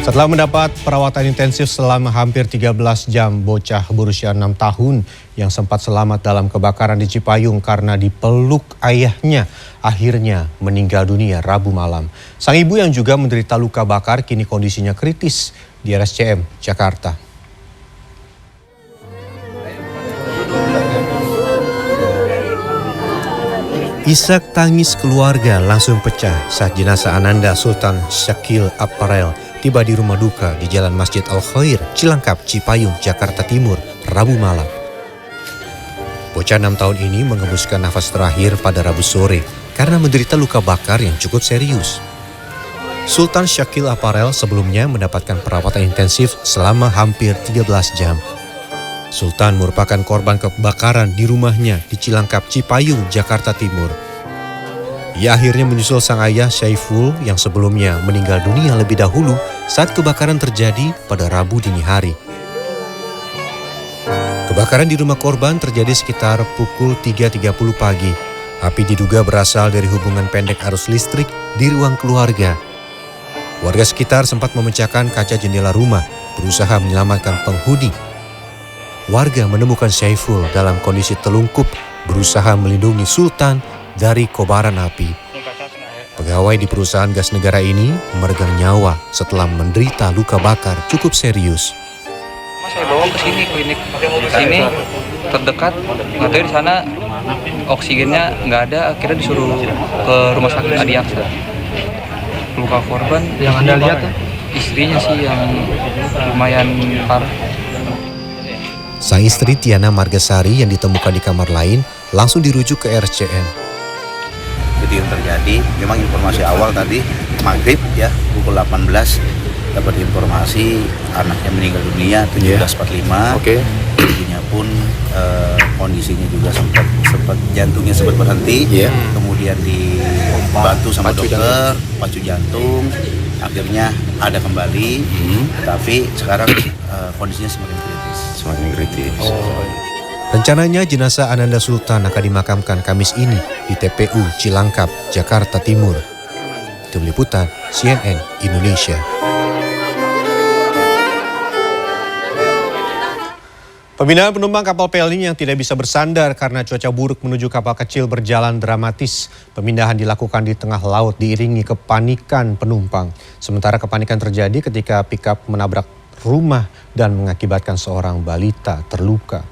Setelah mendapat perawatan intensif selama hampir 13 jam, bocah berusia 6 tahun yang sempat selamat dalam kebakaran di Cipayung karena dipeluk ayahnya akhirnya meninggal dunia Rabu malam. Sang ibu yang juga menderita luka bakar kini kondisinya kritis di RSCM Jakarta. Isak tangis keluarga langsung pecah saat jenazah Ananda Sultan Syakil Aparel tiba di rumah duka di Jalan Masjid Al-Khair, Cilangkap, Cipayung, Jakarta Timur, Rabu malam. Bocah 6 tahun ini mengembuskan nafas terakhir pada Rabu sore karena menderita luka bakar yang cukup serius. Sultan Syakil Aparel sebelumnya mendapatkan perawatan intensif selama hampir 13 jam. Sultan merupakan korban kebakaran di rumahnya di Cilangkap, Cipayung, Jakarta Timur. Ia akhirnya menyusul sang ayah Syaiful yang sebelumnya meninggal dunia lebih dahulu saat kebakaran terjadi pada Rabu dini hari. Kebakaran di rumah korban terjadi sekitar pukul 3.30 pagi. Api diduga berasal dari hubungan pendek arus listrik di ruang keluarga. Warga sekitar sempat memecahkan kaca jendela rumah, berusaha menyelamatkan penghuni. Warga menemukan Syaiful dalam kondisi telungkup, berusaha melindungi Sultan dari kobaran api. Pegawai di perusahaan gas negara ini meregang nyawa setelah menderita luka bakar cukup serius. Saya bawa ke sini, klinik sini terdekat, nggak tahu di sana oksigennya nggak ada, akhirnya disuruh ke rumah sakit Adi Aksa. Luka korban yang Anda lihat istrinya sih yang lumayan parah. Sang istri Tiana Margasari yang ditemukan di kamar lain langsung dirujuk ke RSCM. Jadi yang terjadi, memang informasi awal tadi maghrib ya pukul 18 dapat informasi anaknya meninggal dunia 17.45. Oke. Ibunya pun kondisinya juga sempat jantungnya sempat berhenti. Kemudian dibantu sama dokter, pacu jantung. Akhirnya ada kembali, tapi sekarang kondisinya semakin kritis. Rencananya jenazah Ananda Sultan akan dimakamkan Kamis ini di TPU Cilangkap, Jakarta Timur. Tim Liputan CNN Indonesia. Pemindahan penumpang kapal pelni yang tidak bisa bersandar karena cuaca buruk menuju kapal kecil berjalan dramatis. Pemindahan dilakukan di tengah laut diiringi kepanikan penumpang. Sementara kepanikan terjadi ketika pickup menabrak rumah dan mengakibatkan seorang balita terluka.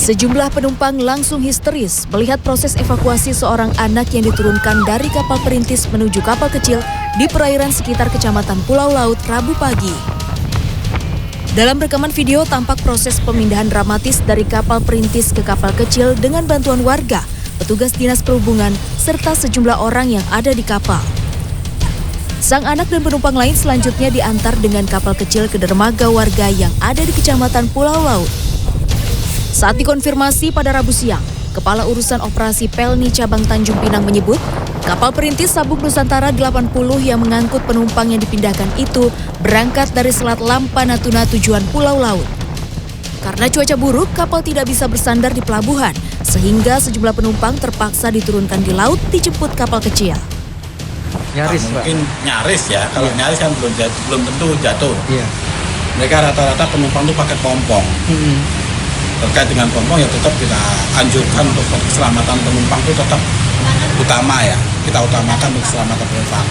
Sejumlah penumpang langsung histeris melihat proses evakuasi seorang anak yang diturunkan dari kapal perintis menuju kapal kecil di perairan sekitar Kecamatan Pulau Laut Rabu pagi. Dalam rekaman video tampak proses pemindahan dramatis dari kapal perintis ke kapal kecil dengan bantuan warga, petugas dinas perhubungan, serta sejumlah orang yang ada di kapal. Sang anak dan penumpang lain selanjutnya diantar dengan kapal kecil ke dermaga warga yang ada di Kecamatan Pulau Laut. Saat dikonfirmasi pada Rabu siang, Kepala Urusan Operasi Pelni Cabang Tanjung Pinang menyebut, kapal perintis Sabuk Nusantara 80 yang mengangkut penumpang yang dipindahkan itu berangkat dari Selat Lampa Natuna tujuan Pulau Laut. Karena cuaca buruk, kapal tidak bisa bersandar di pelabuhan, sehingga sejumlah penumpang terpaksa diturunkan di laut dijemput kapal kecil. Nyaris, mungkin nyaris ya, kalau nyaris kan belum tentu jatuh. Iya. Mereka rata-rata penumpang itu pakai pompong. Terkait dengan pompong ya tetap kita anjurkan untuk keselamatan penumpang itu tetap utama ya. Kita utamakan untuk keselamatan penumpang.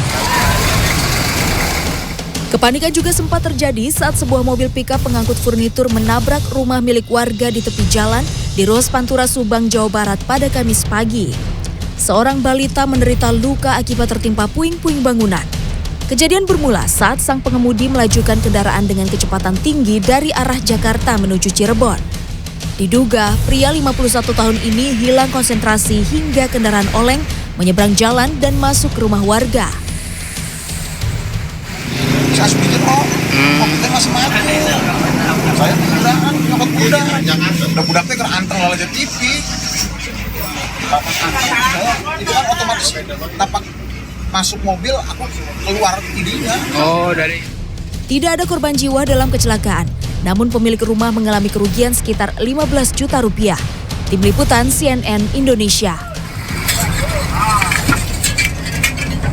Kepanikan juga sempat terjadi saat sebuah mobil pickup pengangkut furnitur menabrak rumah milik warga di tepi jalan di Ruas Pantura, Subang, Jawa Barat pada Kamis pagi. Seorang balita menderita luka akibat tertimpa puing-puing bangunan. Kejadian bermula saat sang pengemudi melajukan kendaraan dengan kecepatan tinggi dari arah Jakarta menuju Cirebon. Diduga pria 51 tahun ini hilang konsentrasi hingga kendaraan oleng menyeberang jalan dan masuk ke rumah warga. Saya pikir mobilnya masih mati. Saya kendaraan nyokot kuda. Udah budaknya kerantar oleh TV. Itu kan otomatis tapak masuk mobil, aku keluar tidinya. Tidak ada korban jiwa dalam kecelakaan. namun pemilik rumah mengalami kerugian sekitar 15 juta rupiah. Tim Liputan CNN Indonesia.